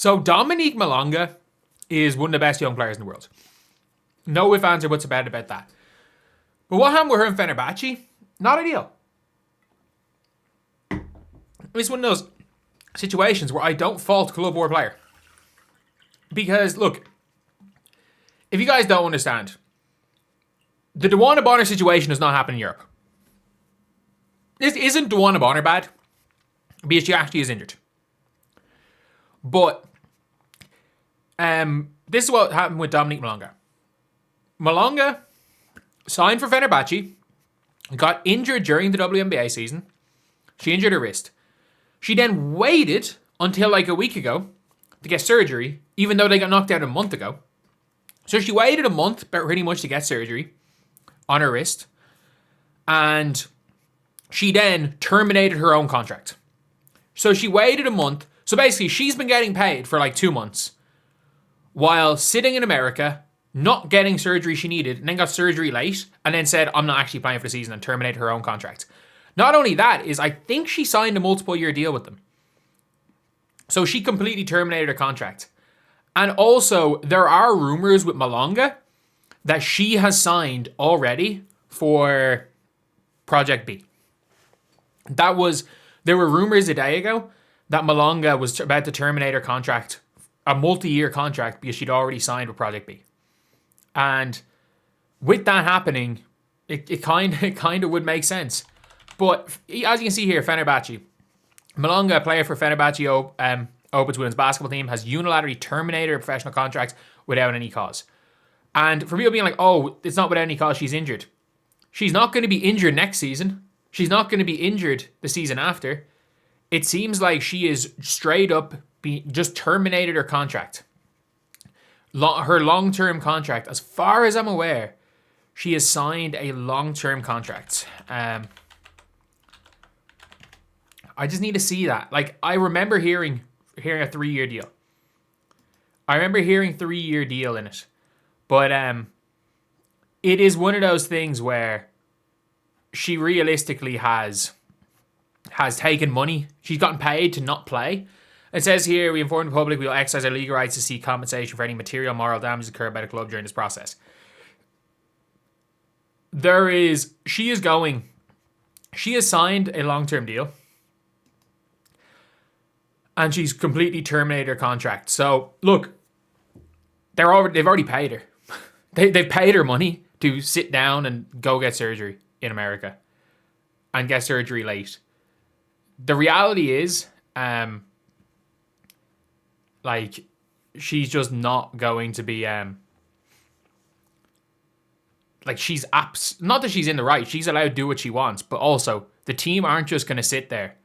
So Dominique Malonga is one of the best young players in the world. No ifs, ands, or buts about that. But what happened with her and Fenerbahce? Not ideal. It's one of those situations where I don't fault club or player. Because, look, if you guys don't understand, the Dewana Bonner situation does not happen in Europe. This isn't Dewana Bonner bad, because she actually is injured. But this is what happened with Dominique Malonga. Malonga signed for Fenerbahce, got injured during the WNBA season. She injured her wrist. She then waited until like a week ago to get surgery, even though they got knocked out a month ago. So she waited a month pretty much to get surgery on her wrist. And she then terminated her own contract. So she waited a month. So basically, she's been getting paid for like 2 months while sitting in America, not getting surgery she needed, and then got surgery late, and then said, I'm not actually playing for the season, and terminated her own contract. Not only that, is I think she signed a multiple-year deal with them. So she completely terminated her contract. And also, there are rumors with Malonga that she has signed already for Project B. There were rumors a day ago that Malonga was about to terminate her contract, a multi-year contract, because she'd already signed with Project B. And with that happening, it kind of would make sense. But as you can see here, Fenerbahce. Malonga, a player for Fenerbahce Opens women's basketball team, has unilaterally terminated her professional contract without any cause. And for people being like, oh, it's not without any cause, she's injured. She's not going to be injured next season. She's not going to be injured the season after. It seems like she is straight up just terminated her contract. Her long-term contract, as far as I'm aware, she has signed a long-term contract. I just need to see that. Like, I remember hearing a 3-year deal. I remember hearing 3-year deal in it. But it is one of those things where she realistically has taken money. She's gotten paid to not play. It says here, we inform the public we will exercise our legal rights to seek compensation for any material moral damage occurred by the club during this process. She has signed a long-term deal. And she's completely terminated her contract. So, look, they've already paid her. They've paid her money to sit down and go get surgery in America. And get surgery late. The reality is, she's just not going to be, not that she's in the right. She's allowed to do what she wants. But also, the team aren't just going to sit there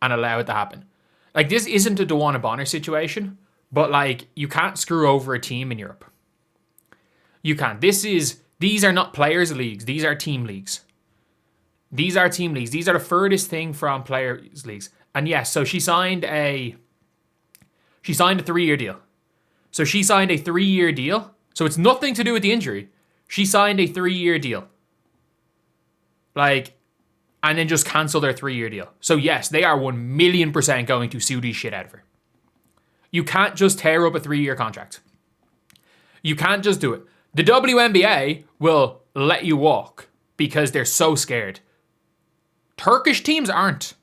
and allow it to happen. Like, this isn't a Dewana Bonner situation, but, like, you can't screw over a team in Europe. You can't. These are not players' leagues. These are team leagues. These are team leagues. These are the furthest thing from players' leagues. And yes, so she signed a 3-year deal. So she signed a 3-year deal. So it's nothing to do with the injury. She signed a 3-year deal. And then just cancel their 3-year deal. So yes, they are 1,000,000% going to sue the shit out of her. You can't just tear up a 3-year contract. You can't just do it. The WNBA will let you walk because they're so scared. Turkish teams aren't.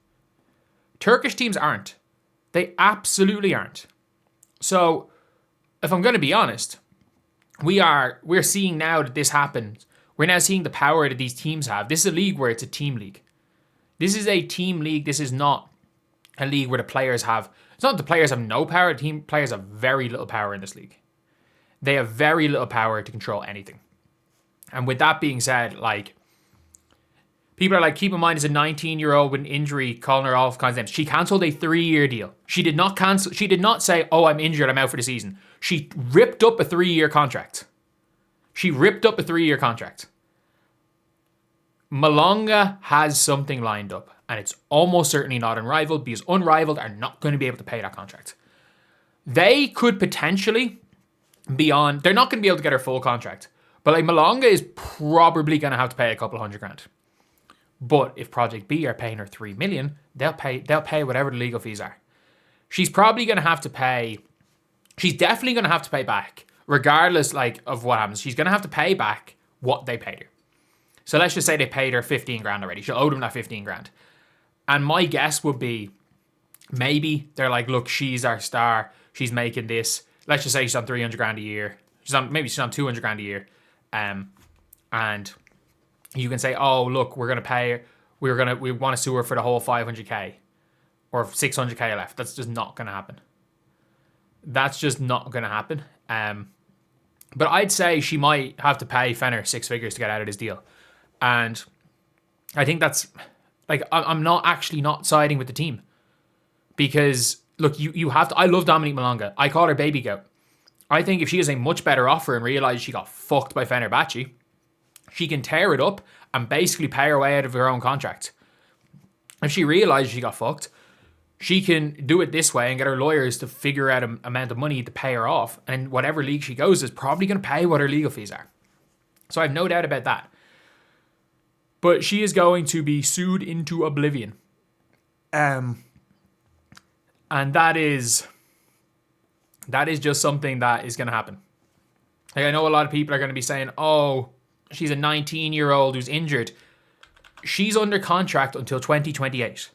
They absolutely aren't. So, if I'm going to be honest, we're seeing now that this happens. We're now seeing the power that these teams have. This is a league where it's a team league. This is a team league. This is not a league where the players have... It's not the players have no power. Team players have very little power in this league. They have very little power to control anything. And with that being said, people are like, keep in mind, as a 19-year-old with an injury, calling her all kinds of names. She cancelled a 3-year deal. She did not say, oh, I'm injured, I'm out for the season. She ripped up a 3-year contract. Malonga has something lined up, and it's almost certainly not Unrivaled, because Unrivaled are not going to be able to pay that contract. They could potentially be on... They're not going to be able to get her full contract. But Malonga is probably going to have to pay a couple $100,000. But if Project B are paying her $3 million, they'll pay whatever the legal fees are. She's probably going to have to pay she's definitely going to have to pay back, regardless like of what happens. She's going to have to pay back what they paid her. So let's just say they paid her 15 grand already. She'll owe them that 15 grand. And my guess would be maybe they're like, look, she's our star. She's making this. Let's just say she's on 300 grand a year. Maybe she's on 200 grand a year. And you can say, oh, look, we're going to pay her. We want to sue her for the whole 500k or 600k left. That's just not going to happen. That's just not going to happen. But I'd say she might have to pay Fenner 6 figures to get out of this deal. And I think that's, like, I'm not siding with the team. Because, look, you have to, I love Dominique Malonga. I call her baby goat. I think if she has a much better offer and realizes she got fucked by Fenerbahce, she can tear it up and basically pay her way out of her own contract. If she realizes she got fucked, she can do it this way and get her lawyers to figure out an amount of money to pay her off. And whatever league she goes is probably going to pay what her legal fees are. So I have no doubt about that. But she is going to be sued into oblivion. And that is just something that is going to happen. Like, I know a lot of people are going to be saying, oh, she's a 19-year-old who's injured. She's under contract until 2028.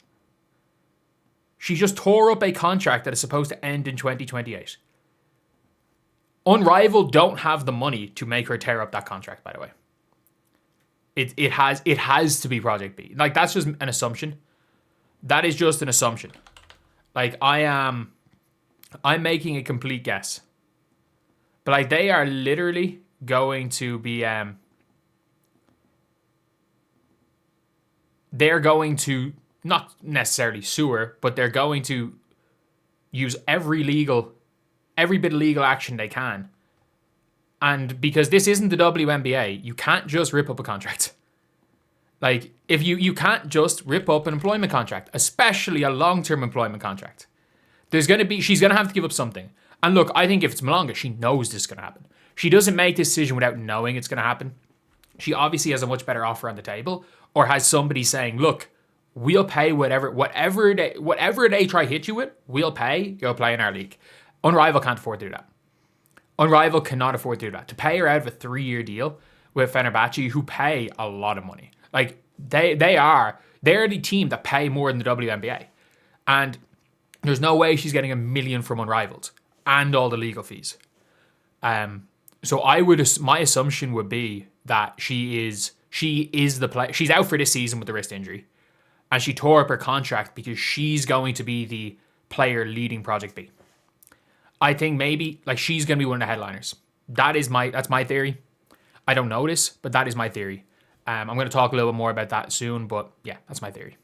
She just tore up a contract that is supposed to end in 2028. Unrivaled don't have the money to make her tear up that contract, by the way. It has to be Project B. Like, that's just an assumption. That is just an assumption. Like, I'm making a complete guess. But, like, they are literally going to be, they're going to not necessarily sue her, but they're going to use every bit of legal action they can. And because this isn't the WNBA, you can't just rip up a contract. Like, if you can't just rip up an employment contract, especially a long-term employment contract. She's going to have to give up something. And look, I think if it's Malonga, she knows this is going to happen. She doesn't make this decision without knowing it's going to happen. She obviously has a much better offer on the table, or has somebody saying, look, we'll pay whatever they try to hit you with, we'll pay, you'll play in our league. Unrivaled can't afford to do that. Unrivaled cannot afford to do that. To pay her out of a 3-year deal with Fenerbahce, who pay a lot of money. Like, they're the team that pay more than the WNBA. And there's no way she's getting $1 million from Unrivaled and all the legal fees. So my assumption would be that she is the player. She's out for this season with the wrist injury. And she tore up her contract because she's going to be the player leading Project B. I think maybe, like, she's going to be one of the headliners. That's my theory. I don't know this, but that is my theory. I'm going to talk a little bit more about that soon, but yeah, that's my theory.